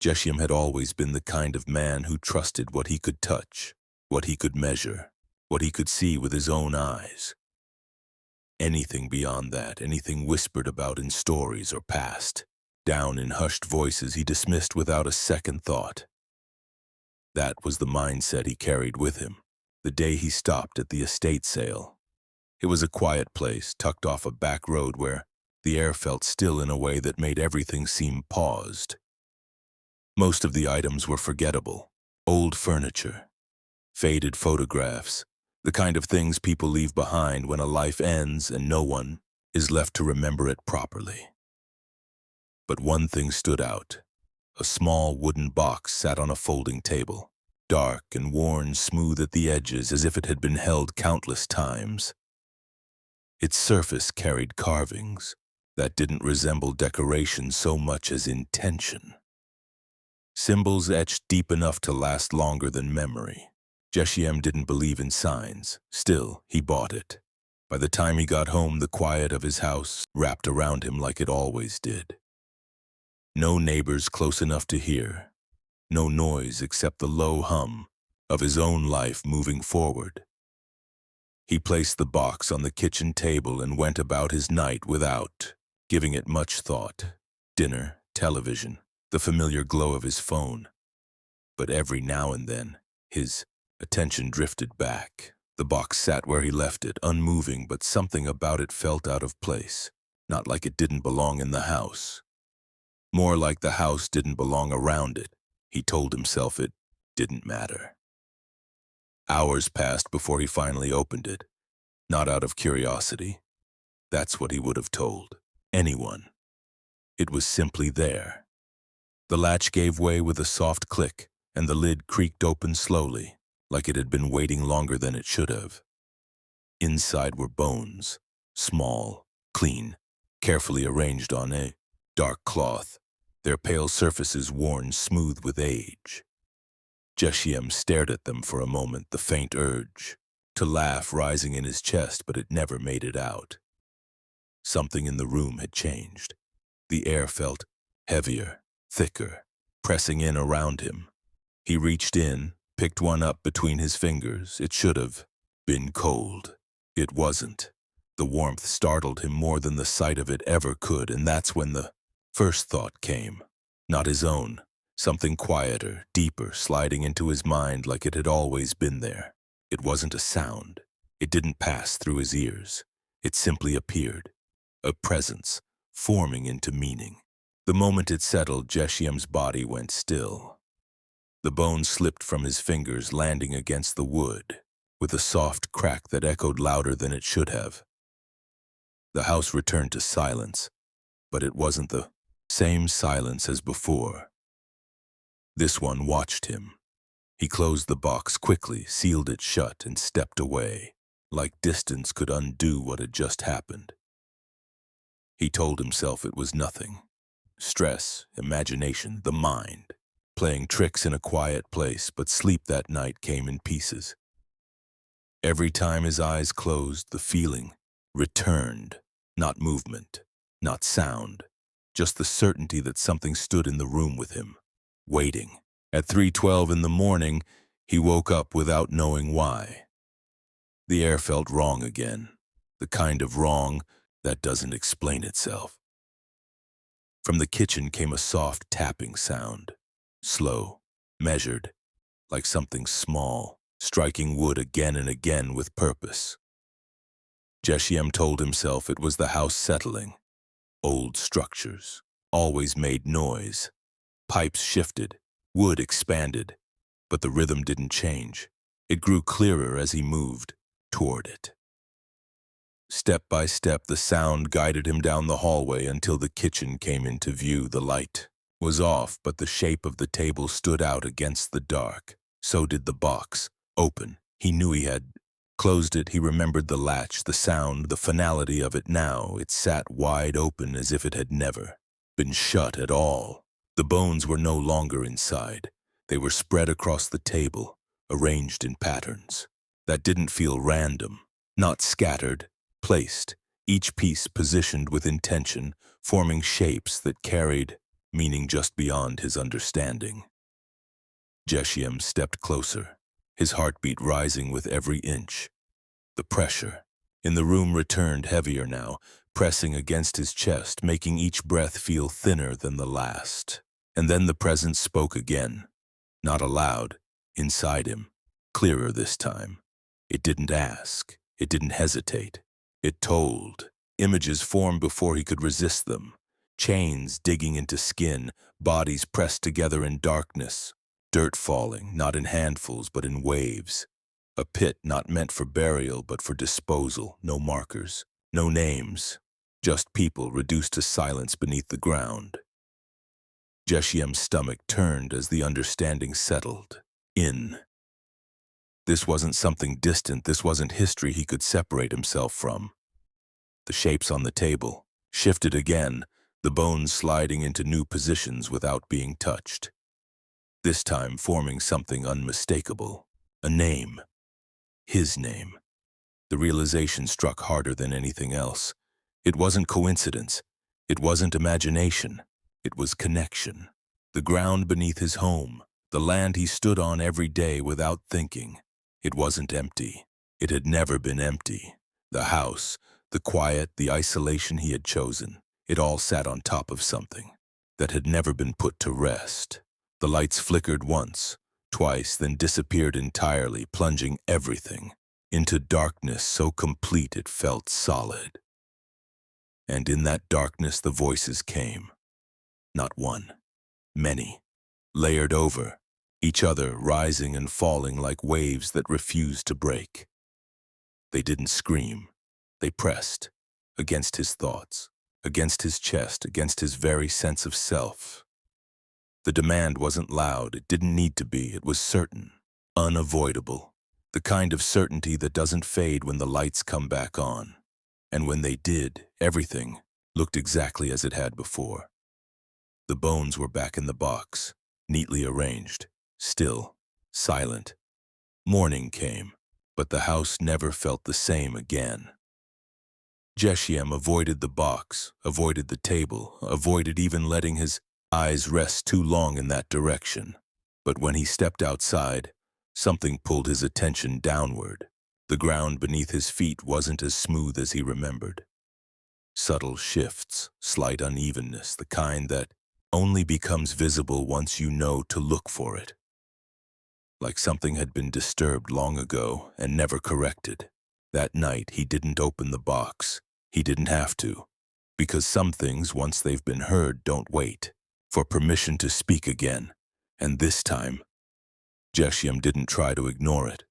Geshem had always been the kind of man who trusted what he could touch, what he could measure, what he could see with his own eyes. Anything beyond that, anything whispered about in stories or passed down in hushed voices, he dismissed without a second thought. That was the mindset he carried with him the day he stopped at the estate sale. It was a quiet place tucked off a back road where the air felt still in a way that made everything seem paused. Most of the items were forgettable. Old furniture, faded photographs, the kind of things people leave behind when a life ends and no one is left to remember it properly. But one thing stood out. A small wooden box sat on a folding table, dark and worn smooth at the edges as if it had been held countless times. Its surface carried carvings that didn't resemble decoration so much as intention. Symbols etched deep enough to last longer than memory. Geshem didn't believe in signs. Still, he bought it. By the time he got home, the quiet of his house wrapped around him like it always did. No neighbors close enough to hear. No noise except the low hum of his own life moving forward. He placed the box on the kitchen table and went about his night without giving it much thought. Dinner, television, the familiar glow of his phone. But every now and then, his attention drifted back. The box sat where he left it, unmoving, but something about it felt out of place. Not like it didn't belong in the house. More like the house didn't belong around it. He told himself it didn't matter. Hours passed before he finally opened it. Not out of curiosity. That's what he would have told anyone. It was simply there. The latch gave way with a soft click, and the lid creaked open slowly, like it had been waiting longer than it should have. Inside were bones, small, clean, carefully arranged on a dark cloth, their pale surfaces worn smooth with age. Geshem stared at them for a moment, the faint urge to laugh rising in his chest, but it never made it out. Something in the room had changed. The air felt heavier, thicker, pressing in around him. He reached in, picked one up between his fingers. It should have been cold. It wasn't. The warmth startled him more than the sight of it ever could, and that's when the first thought came. Not his own. Something quieter, deeper, sliding into his mind like it had always been there. It wasn't a sound. It didn't pass through his ears. It simply appeared. A presence, forming into meaning. The moment it settled, Geshem's body went still. The bone slipped from his fingers, landing against the wood, with a soft crack that echoed louder than it should have. The house returned to silence, but it wasn't the same silence as before. This one watched him. He closed the box quickly, sealed it shut, and stepped away, like distance could undo what had just happened. He told himself it was nothing. Stress, imagination, the mind, playing tricks in a quiet place, but sleep that night came in pieces. Every time his eyes closed, the feeling returned, not movement, not sound, just the certainty that something stood in the room with him, waiting. At 3:12 in the morning, he woke up without knowing why. The air felt wrong again, the kind of wrong that doesn't explain itself. From the kitchen came a soft tapping sound, slow, measured, like something small, striking wood again and again with purpose. Geshem told himself it was the house settling. Old structures always made noise. Pipes shifted, wood expanded, but the rhythm didn't change. It grew clearer as he moved toward it. Step by step, the sound guided him down the hallway until the kitchen came into view. The light was off, but the shape of the table stood out against the dark. So did the box, open. He knew he had closed it. He remembered the latch, the sound, the finality of it now. It sat wide open as if it had never been shut at all. The bones were no longer inside. They were spread across the table, arranged in patterns that didn't feel random, not scattered, placed, each piece positioned with intention, forming shapes that carried meaning just beyond his understanding. Jeshiam stepped closer, his heartbeat rising with every inch. The pressure in the room returned heavier now, pressing against his chest, making each breath feel thinner than the last. And then the presence spoke again, not aloud, inside him, clearer this time. It didn't ask, it didn't hesitate. It told. Images formed before he could resist them. Chains digging into skin, bodies pressed together in darkness. Dirt falling, not in handfuls but in waves. A pit not meant for burial but for disposal, no markers, no names. Just people reduced to silence beneath the ground. Jeshiam's stomach turned as the understanding settled in. This wasn't something distant, this wasn't history he could separate himself from. The shapes on the table shifted again, the bones sliding into new positions without being touched. This time forming something unmistakable, a name. His name. The realization struck harder than anything else. It wasn't coincidence. It wasn't imagination. It was connection. The ground beneath his home, the land he stood on every day without thinking. It wasn't empty. It had never been empty. The house, the quiet, the isolation he had chosen, it all sat on top of something that had never been put to rest. The lights flickered once, twice, then disappeared entirely, plunging everything into darkness so complete it felt solid. And in that darkness the voices came. Not one, many, layered over, each other rising and falling like waves that refused to break. They didn't scream. They pressed against his thoughts, against his chest, against his very sense of self. The demand wasn't loud, it didn't need to be, it was certain, unavoidable, the kind of certainty that doesn't fade when the lights come back on. And when they did, everything looked exactly as it had before. The bones were back in the box, neatly arranged, still, silent. Morning came, but the house never felt the same again. Jeshiam avoided the box, avoided the table, avoided even letting his eyes rest too long in that direction. But when he stepped outside, something pulled his attention downward. The ground beneath his feet wasn't as smooth as he remembered. Subtle shifts, slight unevenness, the kind that only becomes visible once you know to look for it. Like something had been disturbed long ago and never corrected. That night he didn't open the box. He didn't have to. Because some things, once they've been heard, don't wait for permission to speak again. And this time, Jeshiam didn't try to ignore it.